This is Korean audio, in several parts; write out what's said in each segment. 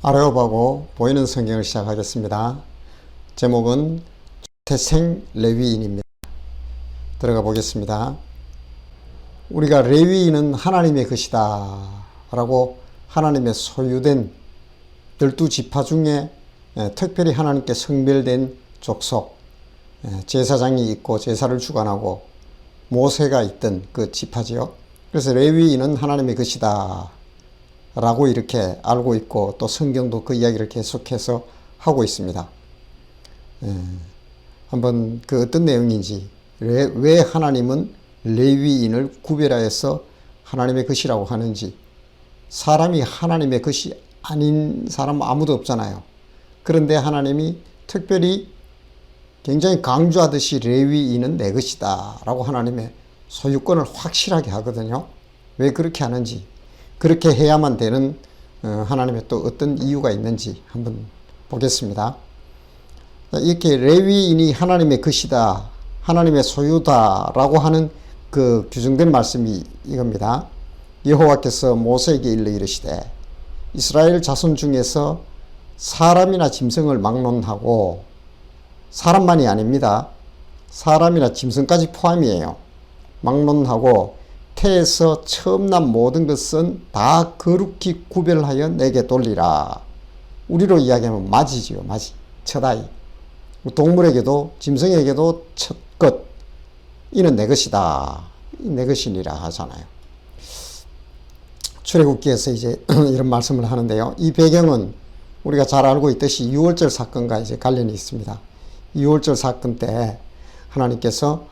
아레오바고 보이는 성경을 시작하겠습니다. 제목은 태생 레위인입니다. 들어가 보겠습니다. 우리가 레위인은 하나님의 것이다 라고 하나님의 소유된 12지파 중에 특별히 하나님께 성별된 족속, 제사장이 있고 제사를 주관하고 모세가 있던 그 지파지요. 그래서 레위인은 하나님의 것이다 라고 이렇게 알고 있고, 또 성경도 그 이야기를 계속해서 하고 있습니다. 한번 그 어떤 내용인지, 왜 하나님은 레위인을 구별하여서 하나님의 것이라고 하는지. 사람이 하나님의 것이 아닌 사람은 아무도 없잖아요. 그런데 하나님이 특별히 굉장히 강조하듯이 레위인은 내 것이다 라고 하나님의 소유권을 확실하게 하거든요. 왜 그렇게 하는지, 그렇게 해야만 되는 하나님의 또 어떤 이유가 있는지 한번 보겠습니다. 이렇게 레위인이 하나님의 것이다, 하나님의 소유다 라고 하는 그 규정된 말씀이 이겁니다. 여호와께서 모세에게 일러 이르시되 이스라엘 자손 중에서 사람이나 짐승을 막론하고, 사람만이 아닙니다. 사람이나 짐승까지 포함이에요. 막론하고 태에서 처음 난 모든 것은 다 거룩히 구별하여 내게 돌리라. 우리로 이야기하면 맞이지요. 맞이. 첫아이. 동물에게도 짐승에게도 첫것. 이는 내 것이다. 내 것이니라 하잖아요. 출애굽기에서 이제 이런 말씀을 하는데요. 이 배경은 우리가 잘 알고 있듯이 유월절 사건과 이제 관련이 있습니다. 유월절 사건 때 하나님께서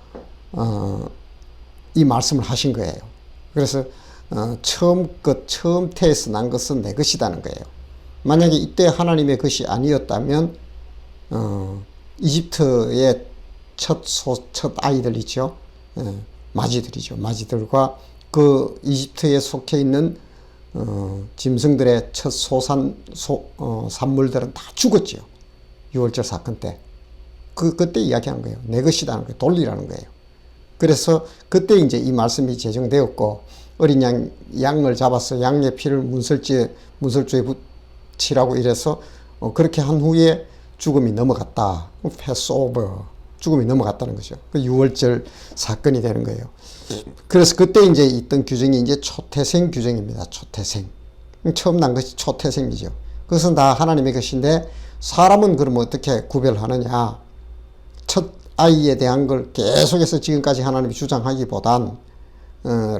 이 말씀을 하신 거예요. 그래서 처음 태에서 난 것은 내 것이라는 거예요. 만약에 이때 하나님의 것이 아니었다면 이집트의 첫 아이들 있죠. 마지들이죠. 마지들과 그 이집트에 속해 있는 짐승들의 첫 산물들은 다 죽었죠. 유월절 사건 때. 그때 이야기한 거예요. 내 것이라는 거예요. 돌리라는 거예요. 그래서 그때 이제 이 말씀이 제정되었고, 어린 양을 잡아서 양의 피를 문설주에 붙이라고 이래서 그렇게 한 후에 죽음이 넘어갔다. 패스오버. 죽음이 넘어갔다는 거죠. 그 유월절 사건이 되는 거예요. 그래서 그때 이제 있던 규정이 이제 초태생 규정입니다. 초태생. 처음 난 것이 초태생이죠. 그것은 다 하나님의 것인데, 사람은 그러면 어떻게 구별하느냐. 첫 아이에 대한 걸 계속해서 지금까지 하나님이 주장하기보단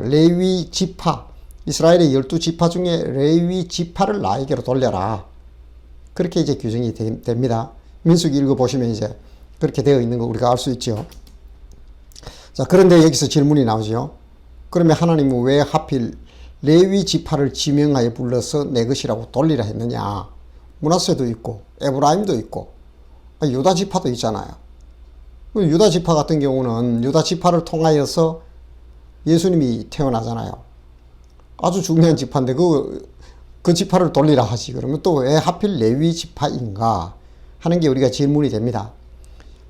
레위 지파, 이스라엘의 12지파 중에 레위 지파를 나에게로 돌려라. 그렇게 이제 규정이 됩니다. 민수기 읽어보시면 이제 그렇게 되어 있는 거 우리가 알 수 있죠. 자, 그런데 여기서 질문이 나오죠. 그러면 하나님은 왜 하필 레위 지파를 지명하여 불러서 내 것이라고 돌리라 했느냐. 므낫세도 있고 에브라임도 있고 유다 지파도 있잖아요. 유다 지파 같은 경우는 유다 지파를 통하여서 예수님이 태어나잖아요. 아주 중요한 지파인데 그 지파를 돌리라 하지. 그러면 또 왜 하필 레위 지파인가 하는 게 우리가 질문이 됩니다.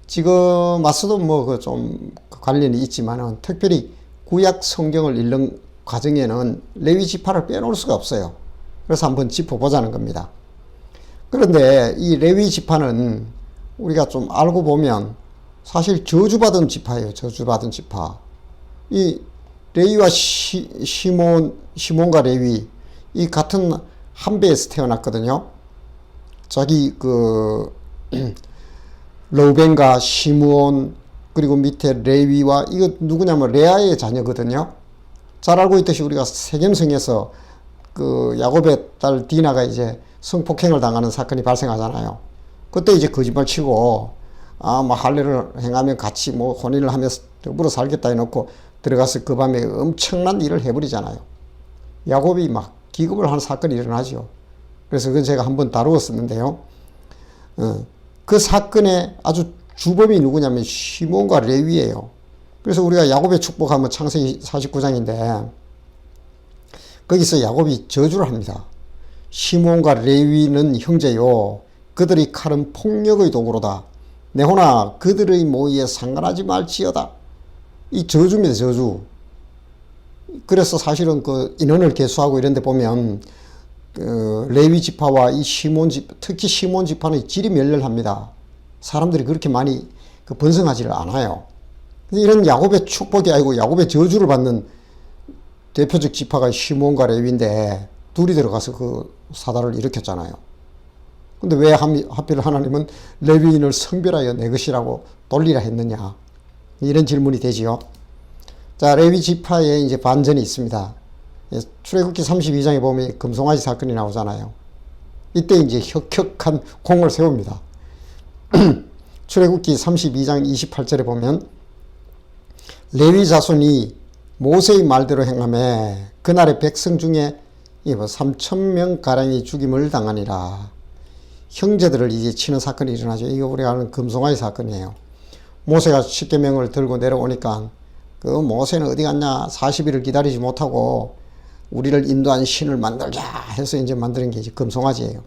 지금 와서도 뭐 좀 관련이 있지만은 특별히 구약 성경을 읽는 과정에는 레위 지파를 빼놓을 수가 없어요. 그래서 한번 짚어보자는 겁니다. 그런데 이 레위 지파는 우리가 좀 알고 보면 사실 저주받은 지파예요. 저주받은 지파. 이 레위와 시몬과 레위, 이 같은 한 배에서 태어났거든요. 자기 르우벤과 시므온, 그리고 밑에 레위와, 이거 누구냐면 레아의 자녀거든요. 잘 알고 있듯이 우리가 세겜성에서 그 야곱의 딸 디나가 이제 성폭행을 당하는 사건이 발생하잖아요. 그때 이제 거짓말 치고 할례를 행하면 같이 혼인을 하면서 더불어 살겠다 해놓고 들어가서 그 밤에 엄청난 일을 해버리잖아요. 야곱이 막 기겁을 하는 사건이 일어나죠. 그래서 그건 제가 한번 다루었었는데요. 그 사건의 아주 주범이 누구냐면 시몬과 레위예요. 그래서 우리가 야곱의 축복하면 창세기 49장인데 거기서 야곱이 저주를 합니다. 시몬과 레위는 형제요, 그들의 칼은 폭력의 도구로다. 내호나 그들의 모의에 상관하지 말지어다. 이 저주입니다. 저주. 그래서 사실은 그 인원을 계수하고 이런 데 보면 레위 지파와 이 시몬 지파, 특히 시몬 지파는 질이 멸렬합니다. 사람들이 그렇게 많이 번성하지를 않아요. 이런 야곱의 축복이 아니고 야곱의 저주를 받는 대표적 지파가 시몬과 레위인데 둘이 들어가서 그 사달을 일으켰잖아요. 근데 왜 하필 하나님은 레위인을 성별하여 내 것이라고 돌리라 했느냐? 이런 질문이 되지요. 자, 레위 지파에 이제 반전이 있습니다. 출애굽기 32장에 보면 금송아지 사건이 나오잖아요. 이때 이제 혁혁한 공을 세웁니다. 출애굽기 32장 28절에 보면 레위 자손이 모세의 말대로 행하매 그날의 백성 중에 3,000명 가량이 죽임을 당하니라. 형제들을 이제 치는 사건이 일어나죠. 이거 우리가 아는 금송아지 사건이에요. 모세가 십계명을 들고 내려오니까 그 모세는 어디 갔냐? 40일을 기다리지 못하고 우리를 인도한 신을 만들자 해서 이제 만드는 게 이제 금송아지예요.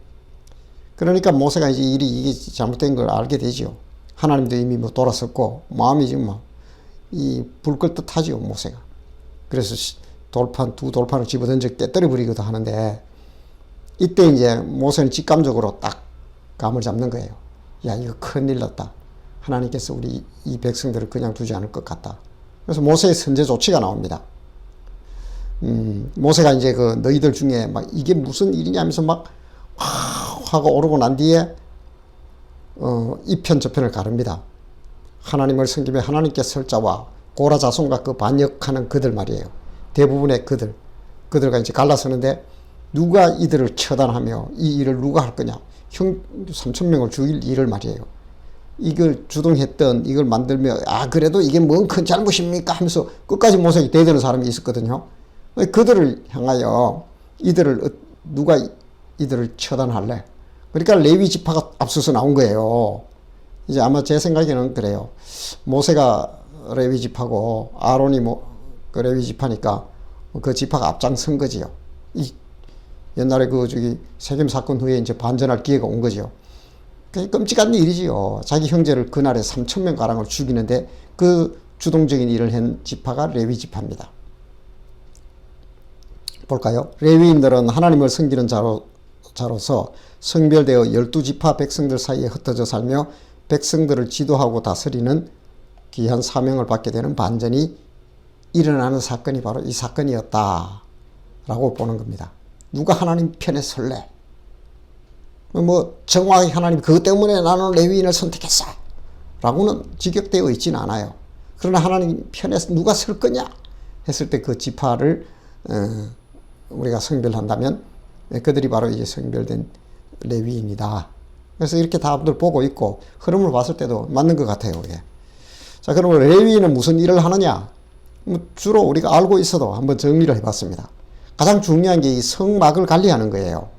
그러니까 모세가 이제 이게 잘못된 걸 알게 되죠. 하나님도 이미 뭐 돌아섰고 마음이 지금 막 이 불 끓듯 하지요, 모세가. 그래서 두 돌판을 집어던져 깨뜨려 버리기도 하는데 이때 이제 모세는 직감적으로 딱 감을 잡는 거예요. 야, 이거 큰일 났다. 하나님께서 우리 이 백성들을 그냥 두지 않을 것 같다. 그래서 모세의 선제 조치가 나옵니다. 모세가 이제 그 너희들 중에 막 이게 무슨 일이냐 하면서 막 화가 오르고 난 뒤에 이편 저편을 가릅니다. 하나님을 섬기며 하나님께 설 자와 고라 자손과 그 반역하는 그들 말이에요. 대부분의 그들과 이제 갈라서는데 누가 이들을 처단하며 이 일을 누가 할 거냐? 3,000명을 죽일 일을 말이에요. 이걸 주동했던 이걸 만들며 그래도 이게 뭔 큰 잘못입니까? 하면서 끝까지 모세에게 대드는 사람이 있었거든요. 그들을 향하여 누가 이들을 처단할래? 그러니까 레위 지파가 앞서서 나온 거예요. 이제 아마 제 생각에는 그래요. 모세가 레위 지파고 아론이 그 레위 지파니까 그 지파가 앞장선 거지요. 옛날에 세겜 사건 후에 이제 반전할 기회가 온 거죠. 그게 끔찍한 일이지요. 자기 형제를 그날에 3,000명 가량을 죽이는데 그 주동적인 일을 한 지파가 레위 지파입니다. 볼까요? 레위인들은 하나님을 섬기는 자로서 성별되어 12지파 백성들 사이에 흩어져 살며 백성들을 지도하고 다스리는 귀한 사명을 받게 되는 반전이 일어나는 사건이 바로 이 사건이었다 라고 보는 겁니다. 누가 하나님 편에 설래? 정확하게 하나님 그것 때문에 나는 레위인을 선택했어 라고는 직역되어 있지는 않아요. 그러나 하나님 편에 누가 설 거냐 했을 때 그 지파를 우리가 성별한다면 그들이 바로 이제 성별된 레위인이다. 그래서 이렇게 다들 보고 있고 흐름을 봤을 때도 맞는 것 같아요. 예. 자, 그러면 레위인은 무슨 일을 하느냐? 주로 우리가 알고 있어도 한번 정리를 해봤습니다. 가장 중요한 게 이 성막을 관리하는 거예요.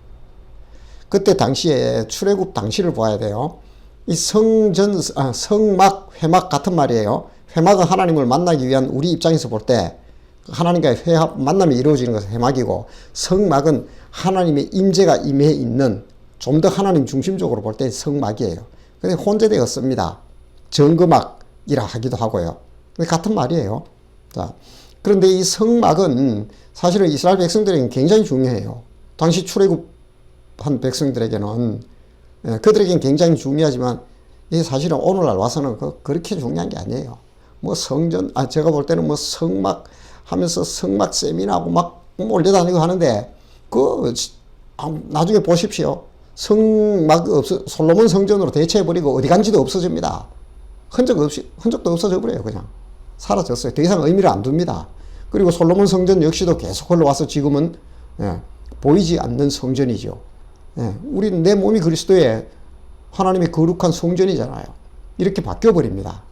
그때 당시에 출애굽 당시를 봐야 돼요. 이 성막, 회막 같은 말이에요. 회막은 하나님을 만나기 위한 우리 입장에서 볼 때 하나님과의 만남이 이루어지는 것은 회막이고, 성막은 하나님의 임재가 임해 있는 좀 더 하나님 중심적으로 볼 때 성막이에요. 근데 혼재되었습니다. 정거막이라 하기도 하고요. 같은 말이에요. 자, 그런데 이 성막은 사실은 이스라엘 백성들에게는 굉장히 중요해요. 당시 출애굽한 백성들에게는 그들에게는 굉장히 중요하지만 이게 사실은 오늘날 와서는 그렇게 중요한 게 아니에요. 제가 볼 때는 성막 하면서 성막 세미나하고 막 몰려다니고 하는데 나중에 보십시오. 성막 솔로몬 성전으로 대체해버리고 어디 간지도 없어집니다. 흔적도 없어져 버려요. 그냥 사라졌어요. 더 이상 의미를 안 둡니다. 그리고 솔로몬 성전 역시도 계속 흘러와서 지금은 보이지 않는 성전이죠. 내 몸이 그리스도의 하나님의 거룩한 성전이잖아요. 이렇게 바뀌어버립니다.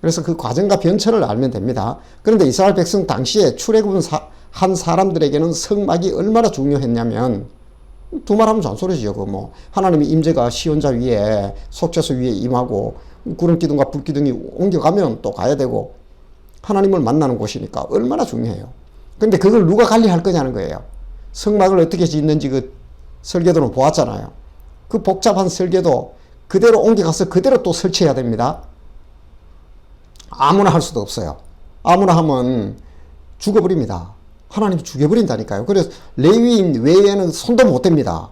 그래서 그 과정과 변천을 알면 됩니다. 그런데 이스라엘 백성 당시에 출애굽한 사람들에게는 성막이 얼마나 중요했냐면, 두 말하면 잔소리지요. 하나님의 임재가 시온자 위에, 속죄소 위에 임하고, 구름기둥과 불기둥이 옮겨가면 또 가야 되고, 하나님을 만나는 곳이니까 얼마나 중요해요. 근데 그걸 누가 관리할 거냐는 거예요. 성막을 어떻게 짓는지 그 설계도는 보았잖아요. 그 복잡한 설계도 그대로 옮겨가서 그대로 또 설치해야 됩니다. 아무나 할 수도 없어요. 아무나 하면 죽어버립니다. 하나님이 죽여버린다니까요. 그래서 레위인 외에는 손도 못 댑니다.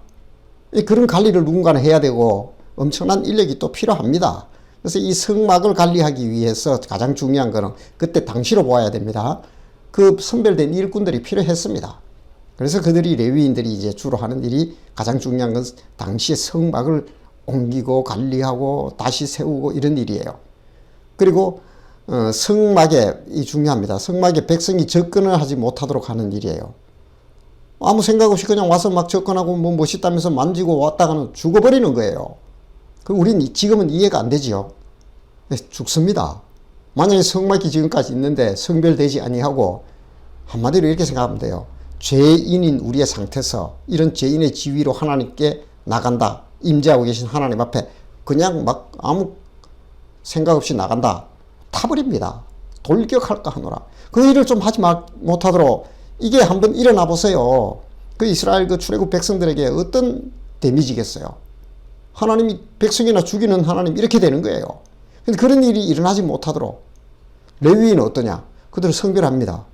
그런 관리를 누군가는 해야 되고 엄청난 인력이 또 필요합니다. 그래서 이 성막을 관리하기 위해서 가장 중요한 거는 그때 당시로 보아야 됩니다. 그 선별된 일꾼들이 필요했습니다. 그래서 그들이 레위인들이 이제 주로 하는 일이 가장 중요한 건 당시에 성막을 옮기고 관리하고 다시 세우고 이런 일이에요. 그리고 성막에 이 중요합니다. 성막에 백성이 접근을 하지 못하도록 하는 일이에요. 아무 생각 없이 그냥 와서 막 접근하고 뭐 멋있다면서 만지고 왔다가는 죽어버리는 거예요. 그 우린 지금은 이해가 안 되지요. 죽습니다. 만약에 성막이 지금까지 있는데 성별되지 아니하고 한마디로 이렇게 생각하면 돼요. 죄인인 우리의 상태에서 이런 죄인의 지위로 하나님께 나간다. 임재하고 계신 하나님 앞에 그냥 막 아무 생각 없이 나간다. 타버립니다. 돌격할까 하노라. 그 일을 좀 하지 못하도록 이게 한번 일어나 보세요. 그 이스라엘 그 출애굽 백성들에게 어떤 데미지겠어요. 하나님이 백성이나 죽이는 하나님 이렇게 되는 거예요. 근데 그런 일이 일어나지 못하도록 레위인은 어떠냐? 그들을 성별합니다.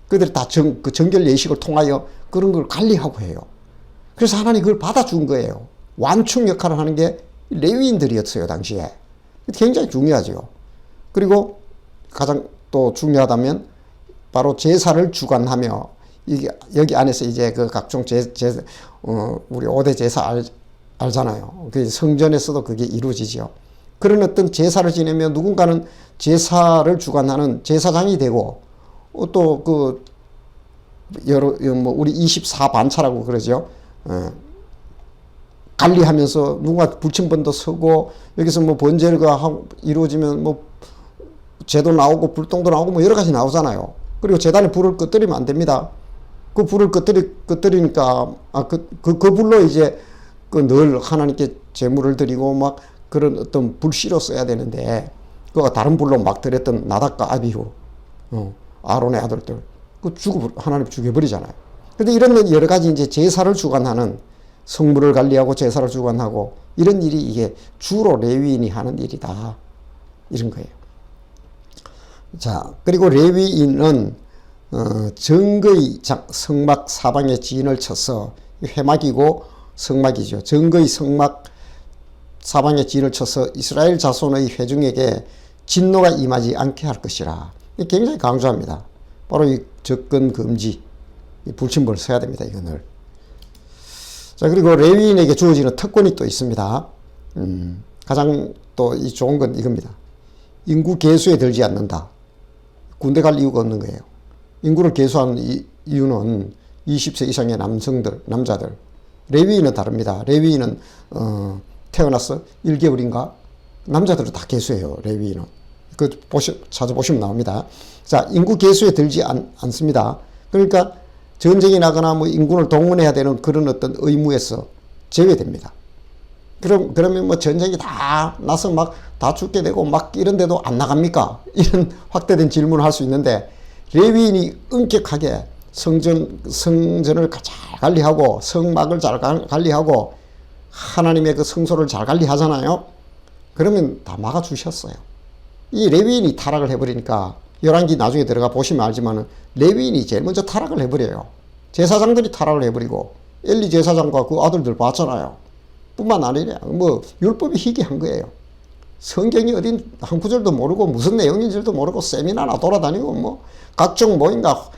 그들이 다 그 정결 예식을 통하여 그런 걸 관리하고 해요. 그래서 하나님이 그걸 받아준 거예요. 완충 역할을 하는 게 레위인들이었어요, 당시에. 굉장히 중요하죠. 그리고 가장 또 중요하다면 바로 제사를 주관하며 이게 여기 안에서 이제 그 각종 우리 5대 제사 알잖아요. 그 성전에서도 그게 이루어지죠. 그런 어떤 제사를 지내며 누군가는 제사를 주관하는 제사장이 되고 또 그 여러 뭐 우리 24반차라고 그러죠. 관리하면서 누군가 불침번도 서고 여기서 뭐 번제가 이루어지면 뭐 제도 나오고 불똥도 나오고 뭐 여러 가지 나오잖아요. 그리고 제단에 불을 끄뜨리면 안 됩니다. 그 불을 끄뜨리니까 그 불로 이제 그 늘 하나님께 제물을 드리고 막 그런 어떤 불씨로 써야 되는데 그가 다른 불로 막 드렸던 나답과 아비후 아론의 아들들 그 하나님 죽여버리잖아요. 그런데 이런 여러 가지 이제 제사를 주관하는 성물을 관리하고 제사를 주관하고 이런 일이 이게 주로 레위인이 하는 일이다. 이런 거예요. 자, 그리고 레위인은 정거의 성막 사방에 진을 쳐서 회막이고 성막이죠. 정거의 성막 사방에 진을 쳐서 이스라엘 자손의 회중에게 진노가 임하지 않게 할 것이라. 굉장히 강조합니다. 바로 이 접근 금지, 이 불침벌을 써야 됩니다. 이거를. 자, 그리고 레위인에게 주어지는 특권이 또 있습니다. 가장 또 이 좋은 건 이겁니다. 인구 계수에 들지 않는다. 군대 갈 이유가 없는 거예요. 인구를 계수하는 이유는 20세 이상의 남자들. 레위인은 다릅니다. 레위인은 태어나서 1개월인가? 남자들은 다 계수해요. 레위인은. 그 찾아보시면 나옵니다. 자, 인구 계수에 들지 않습니다. 그러니까 전쟁이 나거나 뭐 인군을 동원해야 되는 그런 어떤 의무에서 제외됩니다. 그러면 뭐 전쟁이 다 나서 막 다 죽게 되고 막 이런데도 안 나갑니까? 이런 확대된 질문을 할 수 있는데 레위인이 엄격하게 성전을 잘 관리하고 성막을 잘 관리하고 하나님의 그 성소를 잘 관리하잖아요. 그러면 다 막아주셨어요. 이 레위인이 타락을 해버리니까 열왕기 나중에 들어가 보시면 알지만 레위인이 제일 먼저 타락을 해버려요. 제사장들이 타락을 해버리고 엘리 제사장과 그 아들들 봤잖아요. 뿐만 아니라 뭐 율법이 희귀한 거예요. 성경이 어딘 한 구절도 모르고 무슨 내용인지도 모르고 세미나나 돌아다니고 뭐 각종 뭐인가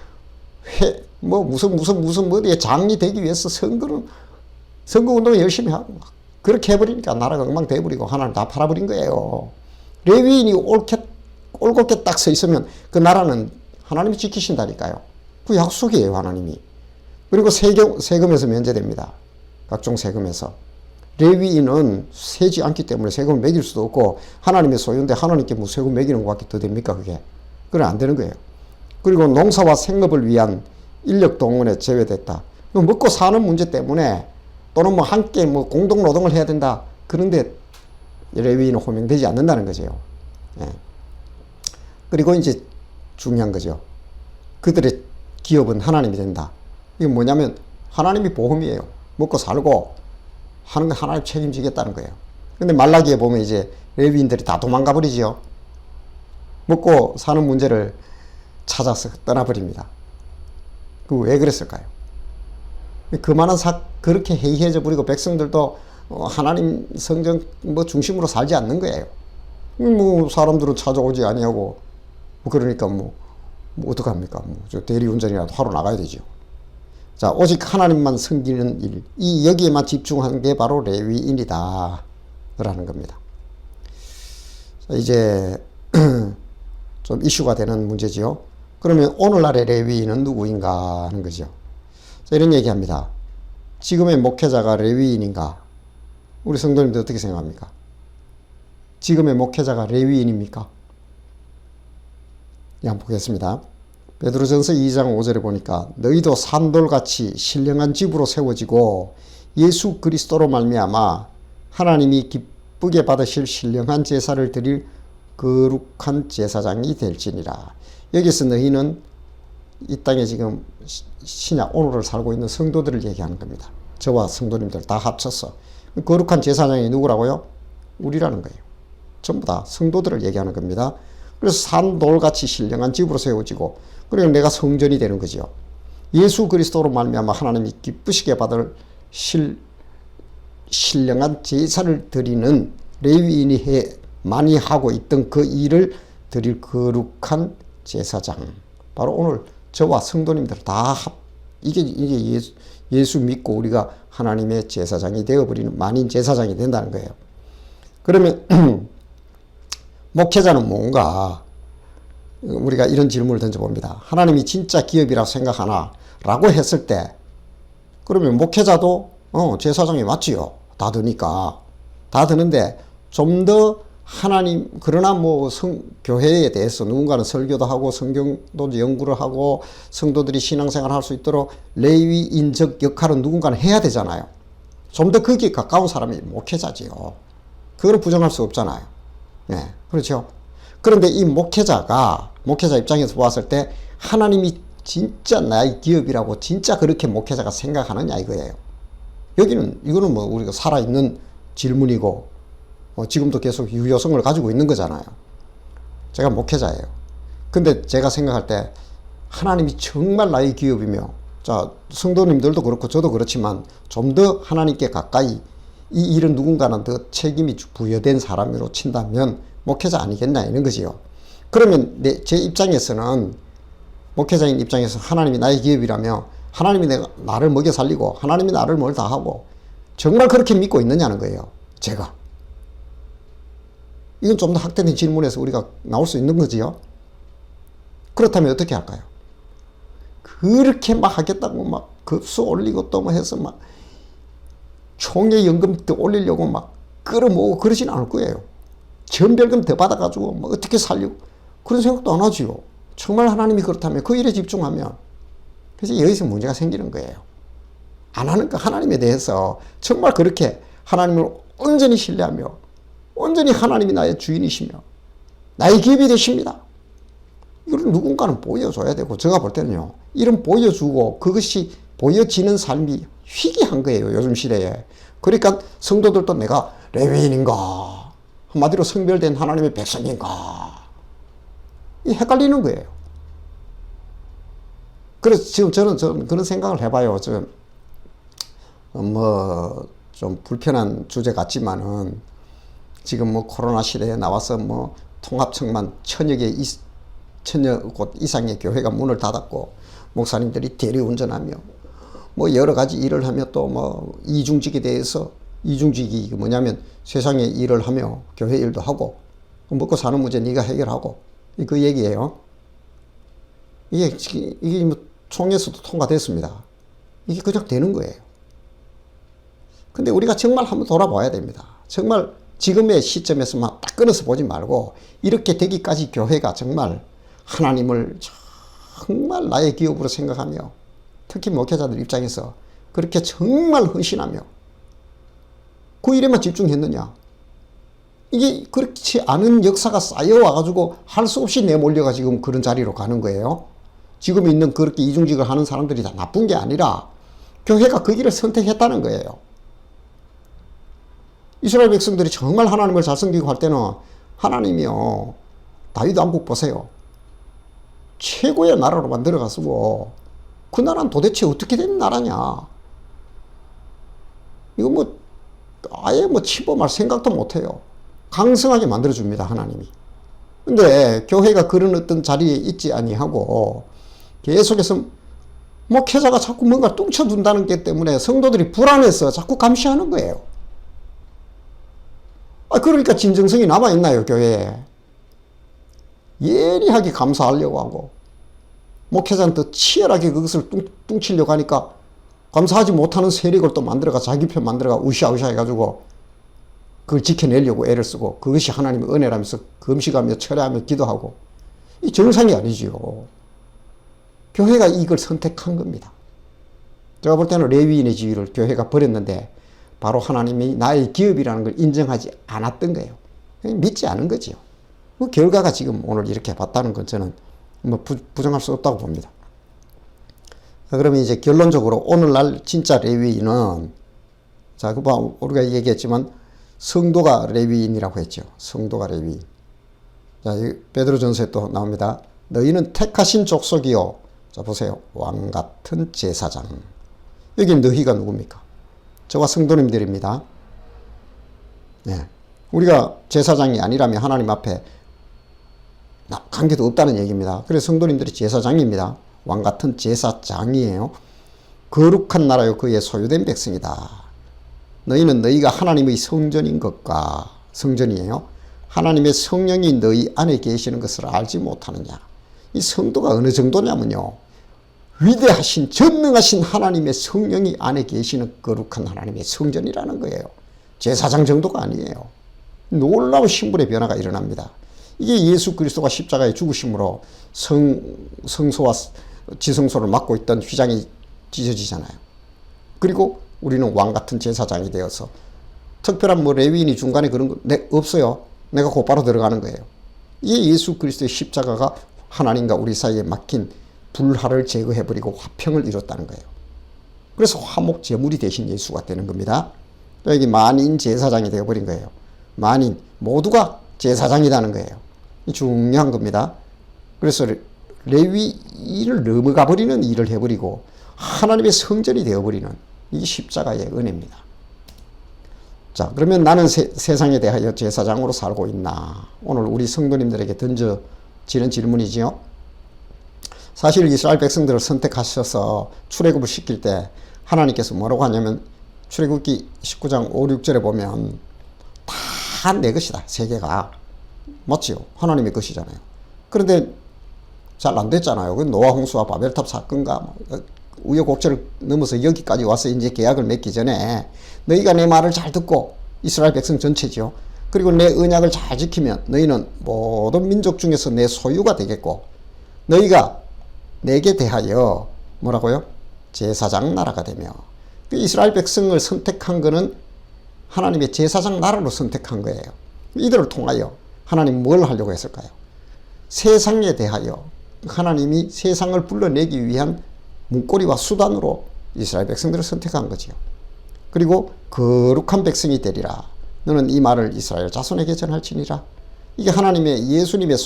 무슨 어디에 장이 되기 위해서 선거 운동을 열심히 하고 막 그렇게 해버리니까 나라가 엉망돼버리고 하나님 다 팔아버린 거예요. 레위인이 올곧게 딱 서 있으면 그 나라는 하나님이 지키신다니까요. 그 약속이에요, 하나님이. 그리고 세금에서 면제됩니다. 각종 세금에서. 레위인은 세지 않기 때문에 세금을 매길 수도 없고 하나님의 소유인데 하나님께 뭐 세금 매기는 것밖에 더 됩니까, 그게? 그래 안 되는 거예요. 그리고 농사와 생업을 위한 인력 동원에 제외됐다. 먹고 사는 문제 때문에 또는 뭐 함께 뭐 공동 노동을 해야 된다. 그런데 레위인은 호명되지 않는다는 거죠. 예. 그리고 이제 중요한 거죠. 그들의 기업은 하나님이 된다. 이게 뭐냐면 하나님이 보험이에요. 먹고 살고 하는 거 하나님 책임지겠다는 거예요. 근데 말라기에 보면 이제 레위인들이 다 도망가 버리죠. 먹고 사는 문제를 찾아서 떠나버립니다. 그 왜 그랬을까요? 그만한 그렇게 해이해져 버리고 백성들도 하나님 성전 뭐 중심으로 살지 않는 거예요. 뭐 사람들은 찾아오지 아니하고 뭐 그러니까 뭐 어떡합니까? 뭐 저 대리운전이라도 하러 나가야 되죠. 자, 오직 하나님만 섬기는 일, 이 여기에만 집중한 게 바로 레위인이다 라는 겁니다. 자, 이제 좀 이슈가 되는 문제지요. 그러면 오늘날의 레위인은 누구인가 하는 거죠. 자, 이런 얘기합니다. 지금의 목회자가 레위인인가? 우리 성도님들 어떻게 생각합니까? 지금의 목회자가 레위인입니까? 한번 보겠습니다. 베드로전서 2장 5절에 보니까 너희도 산돌같이 신령한 집으로 세워지고 예수 그리스도로 말미암아 하나님이 기쁘게 받으실 신령한 제사를 드릴 거룩한 제사장이 될지니라. 여기서 너희는 이 땅에 지금 신약 오늘을 살고 있는 성도들을 얘기하는 겁니다. 저와 성도님들 다 합쳐서 거룩한 제사장이 누구라고요? 우리라는 거예요. 전부 다 성도들을 얘기하는 겁니다. 그래서 산돌같이 신령한 집으로 세워지고 그리고 내가 성전이 되는 거죠. 예수 그리스도로 말미암아 하나님이 기쁘시게 받을 신령한 제사를 드리는 레위인이 많이 하고 있던 그 일을 드릴 거룩한 제사장. 바로 오늘 저와 성도님들 다 이게 예수 믿고 우리가 하나님의 제사장이 되어버리는 만인 제사장이 된다는 거예요. 그러면 목회자는 뭔가? 우리가 이런 질문을 던져봅니다. 하나님이 진짜 기업이라고 생각하나? 라고 했을 때 그러면 목회자도 제사장이 맞지요. 다 드니까. 다 드는데 좀 더 하나님 그러나 뭐 교회에 대해서 누군가는 설교도 하고 성경도 연구를 하고 성도들이 신앙생활을 할 수 있도록 레위인적 역할은 누군가는 해야 되잖아요. 좀 더 거기에 가까운 사람이 목회자지요. 그걸 부정할 수 없잖아요. 네, 그렇죠. 그런데 이 목회자 입장에서 보았을 때 하나님이 진짜 나의 기업이라고 진짜 그렇게 목회자가 생각하느냐 이거예요. 이거는 뭐 우리가 살아있는 질문이고 지금도 계속 유효성을 가지고 있는 거잖아요. 제가 목회자예요. 근데 제가 생각할 때 하나님이 정말 나의 기업이며, 자, 성도님들도 그렇고 저도 그렇지만 좀 더 하나님께 가까이 이 일은 누군가는 더 책임이 부여된 사람으로 친다면 목회자 아니겠냐 이런 거지요. 그러면 제 입장에서는 목회자인 입장에서 하나님이 나의 기업이라며 하나님이 나를 먹여 살리고 하나님이 나를 뭘 다 하고 정말 그렇게 믿고 있느냐는 거예요. 제가. 이건 좀 더 확대된 질문에서 우리가 나올 수 있는 거지요. 그렇다면 어떻게 할까요? 그렇게 막 하겠다고 막 급수 올리고 또 뭐 해서 막 총회 연금 더 올리려고 막 끌어모으고 그러진 않을 거예요. 전별금 더 받아가지고 뭐 어떻게 살려고 그런 생각도 안 하지요. 정말 하나님이 그렇다면 그 일에 집중하면. 그래서 여기서 문제가 생기는 거예요. 안 하는 거 하나님에 대해서 정말 그렇게 하나님을 온전히 신뢰하며 온전히 하나님이 나의 주인이시며 나의 기업이 되십니다. 이걸 누군가는 보여줘야 되고 제가 볼 때는요. 이런 보여주고 그것이 보여지는 삶이 희귀한 거예요. 요즘 시대에. 그러니까 성도들도 내가 레위인인가 한마디로 성별된 하나님의 백성인가 헷갈리는 거예요. 그래서 지금 저는 그런 생각을 해봐요. 좀 불편한 주제 같지만은 지금 뭐 코로나 시대에 나와서 뭐 통합청만 천여 곳 이상의 교회가 문을 닫았고 목사님들이 대리운전하며 뭐 여러 가지 일을 하며 또 뭐 이중직에 대해서 이중직이 뭐냐면 세상에 일을 하며 교회 일도 하고 먹고 사는 문제 네가 해결하고 그 얘기예요. 이게 뭐 총회에서도 통과됐습니다. 이게 그냥 되는 거예요. 근데 우리가 정말 한번 돌아봐야 됩니다. 정말 지금의 시점에서만 딱 끊어서 보지 말고 이렇게 되기까지 교회가 정말 하나님을 정말 나의 기업으로 생각하며 특히 목회자들 입장에서 그렇게 정말 헌신하며 그 일에만 집중했느냐. 이게 그렇지 않은 역사가 쌓여와가지고 할 수 없이 내몰려가 지금 그런 자리로 가는 거예요. 지금 있는 그렇게 이중직을 하는 사람들이 다 나쁜 게 아니라 교회가 그 길을 선택했다는 거예요. 이스라엘 백성들이 정말 하나님을 잘 섬기고 할 때는 하나님이요. 다윗 왕국 보세요. 최고의 나라로 만들어갔고 그 나라는 도대체 어떻게 된 나라냐? 이거 뭐 아예 뭐 침범할 생각도 못해요. 강성하게 만들어줍니다, 하나님이. 근데 교회가 그런 어떤 자리에 있지 아니하고 계속해서 목회자가 자꾸 뭔가 뚱쳐둔다는 게 때문에 성도들이 불안해서 자꾸 감시하는 거예요. 그러니까 진정성이 남아있나요, 교회에? 예리하게 감사하려고 하고 목회자는 더 치열하게 그것을 뚱치려고 하니까 감사하지 못하는 세력을 또 만들어가 자기 편 만들어가 으쌰으쌰 해가지고 그걸 지켜내려고 애를 쓰고 그것이 하나님의 은혜라면서 금식하며 철회하며 기도하고 이 정상이 아니지요. 교회가 이걸 선택한 겁니다. 제가 볼 때는 레위인의 지위를 교회가 버렸는데 바로 하나님이 나의 기업이라는 걸 인정하지 않았던 거예요. 믿지 않은 거지요. 그 결과가 지금 오늘 이렇게 봤다는 건 저는 뭐 부정할 수 없다고 봅니다. 그러면 이제 결론적으로 오늘날 진짜 레위인은 자, 우리가 얘기했지만 성도가 레위인이라고 했죠. 성도가 레위인. 자, 베드로전서에 또 나옵니다. 너희는 택하신 족속이요. 자, 보세요. 왕 같은 제사장. 여기 너희가 누굽니까? 저와 성도님들입니다. 네. 우리가 제사장이 아니라면 하나님 앞에 관계도 없다는 얘기입니다. 그래서 성도님들이 제사장입니다. 왕 같은 제사장이에요. 거룩한 나라요 그의 소유된 백성이다. 너희는 너희가 하나님의 성전인 것과 성전이에요. 하나님의 성령이 너희 안에 계시는 것을 알지 못하느냐. 이 성도가 어느 정도냐면요. 위대하신 전능하신 하나님의 성령이 안에 계시는 거룩한 하나님의 성전이라는 거예요. 제사장 정도가 아니에요. 놀라운 신분의 변화가 일어납니다. 이게 예수 그리스도가 십자가에 죽으심으로 성소와 지성소를 맡고 있던 휘장이 찢어지잖아요. 그리고 우리는 왕 같은 제사장이 되어서 특별한 뭐 레위인이 중간에 그런 거 없어요. 내가 곧바로 들어가는 거예요. 이게 예수 그리스도의 십자가가 하나님과 우리 사이에 막힌 불화를 제거해버리고 화평을 이뤘다는 거예요. 그래서 화목 제물이 되신 예수가 되는 겁니다. 여기 만인 제사장이 되어버린 거예요. 만인 모두가 제사장이라는 거예요. 중요한 겁니다. 그래서 레위인을 넘어가 버리는 일을 해버리고 하나님의 성전이 되어버리는 이 십자가의 은혜입니다. 자, 그러면 나는 세상에 대하여 제사장으로 살고 있나? 오늘 우리 성도님들에게 던져지는 질문이지요. 사실 이스라엘 백성들을 선택하셔서 출애굽을 시킬 때 하나님께서 뭐라고 하냐면 출애굽기 19장 5, 6절에 보면 다 내 것이다. 세계가. 맞지요? 하나님의 것이잖아요. 그런데 잘 안 됐잖아요. 그 노아 홍수와 바벨탑 사건과 우여곡절을 넘어서 여기까지 와서 이제 계약을 맺기 전에 너희가 내 말을 잘 듣고 이스라엘 백성 전체죠. 그리고 내 언약을 잘 지키면 너희는 모든 민족 중에서 내 소유가 되겠고 너희가 내게 대하여 뭐라고요? 제사장 나라가 되며 그 이스라엘 백성을 선택한 거는 하나님의 제사장 나라로 선택한 거예요. 이들을 통하여 하나님 뭘 하려고 했을까요? 세상에 대하여 하나님이 세상을 불러내기 위한 문고리와 수단으로 이스라엘 백성들을 선택한 거지요. 그리고 거룩한 백성이 되리라. 너는 이 말을 이스라엘 자손에게 전할지니라. 이게 하나님의 예수님의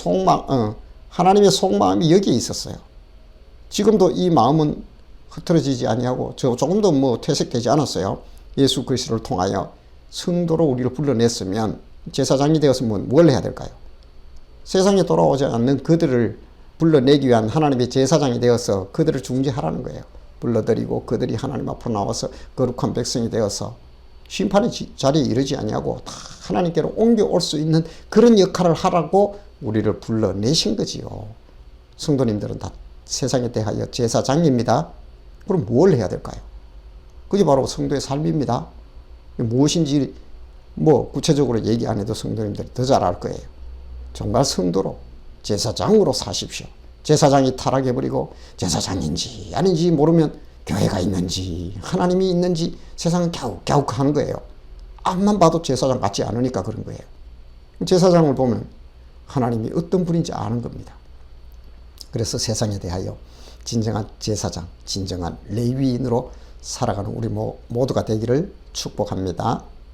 하나님의 속마음이 여기에 있었어요. 지금도 이 마음은 흐트러지지 아니하고 조금도 뭐 퇴색되지 않았어요. 예수 그리스도를 통하여 성도로 우리를 불러냈으면 제사장이 되었으면 뭘 해야 될까요? 세상에 돌아오지 않는 그들을 불러내기 위한 하나님의 제사장이 되어서 그들을 중재하라는 거예요. 불러들이고 그들이 하나님 앞으로 나와서 거룩한 백성이 되어서 심판의 자리에 이르지 아니하고 다 하나님께로 옮겨올 수 있는 그런 역할을 하라고 우리를 불러내신 거지요. 성도님들은 다 세상에 대하여 제사장입니다. 그럼 뭘 해야 될까요? 그게 바로 성도의 삶입니다. 무엇인지 뭐 구체적으로 얘기 안 해도 성도님들이 더 잘 알 거예요. 정말 성도로 제사장으로 사십시오. 제사장이 타락해버리고 제사장인지 아닌지 모르면 교회가 있는지 하나님이 있는지 세상은 갸욱갸욱 하는 거예요. 앞만 봐도 제사장 같지 않으니까 그런 거예요. 제사장을 보면 하나님이 어떤 분인지 아는 겁니다. 그래서 세상에 대하여 진정한 제사장, 진정한 레위인으로 살아가는 우리 모두가 되기를 축복합니다.